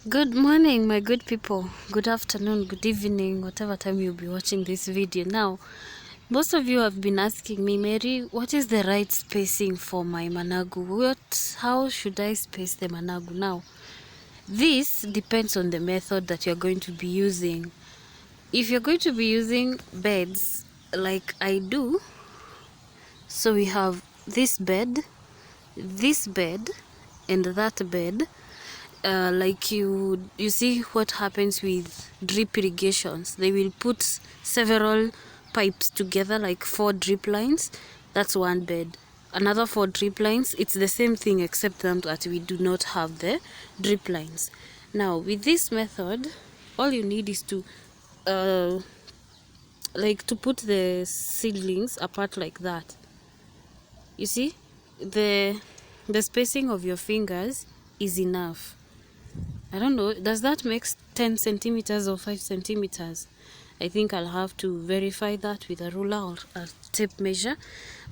Good morning, my good people. Good afternoon, good evening, whatever time you'll be watching this video. Now, most of you have been asking me, Mary, what is the right spacing for my managu? How should I space the managu? Now, this depends on the method that you're going to be using. If you're going to be using beds like I do, so we have this bed, and that bed. Like you see what happens with drip irrigations. They will put several pipes together, like 4 drip lines. That's one bed. Another 4 drip lines. It's the same thing except that we do not have the drip lines. Now with this method, all you need is to to put the seedlings apart like that. You see, the spacing of your fingers is enough. I don't know, does that make 10 centimeters or 5 centimeters? I think I'll have to verify that with a ruler or a tape measure.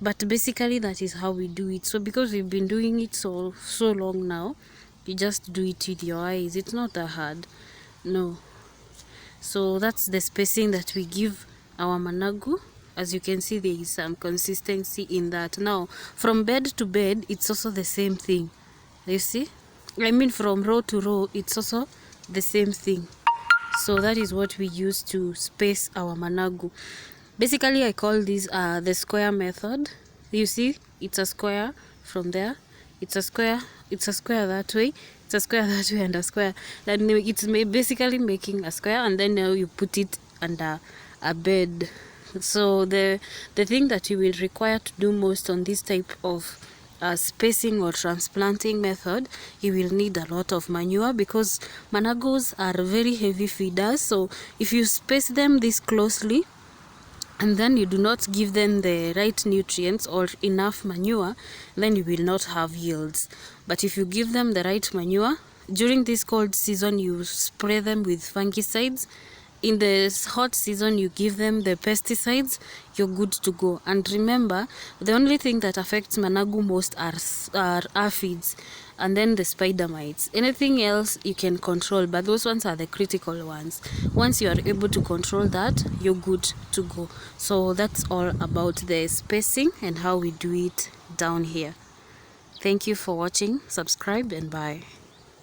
But basically that is how we do it. So because we've been doing it so long now, you just do it with your eyes. It's not that hard. No. So that's the spacing that we give our managu. As you can see, there is some consistency in that. Now, from bed to bed, it's also the same thing. You see? I mean, from row to row, it's also the same thing. So that is what we use to space our managu. Basically, I call this the square method. You see, it's a square from there. It's a square that way. It's a square that way and a square. Then it's basically making a square, and then now you put it under a bed. So the thing that you will require to do most on this type of spacing or transplanting method, you will need a lot of manure, because managos are very heavy feeders. So if you space them this closely and then you do not give them the right nutrients or enough manure, then you will not have yields. But if you give them the right manure during this cold season, you spray them with fungicides. In the hot season, you give them the pesticides, you're good to go. And remember, the only thing that affects managu most are aphids and then the spider mites. Anything else you can control, but those ones are the critical ones. Once you are able to control that, you're good to go. So that's all about the spacing and how we do it down here. Thank you for watching. Subscribe and bye.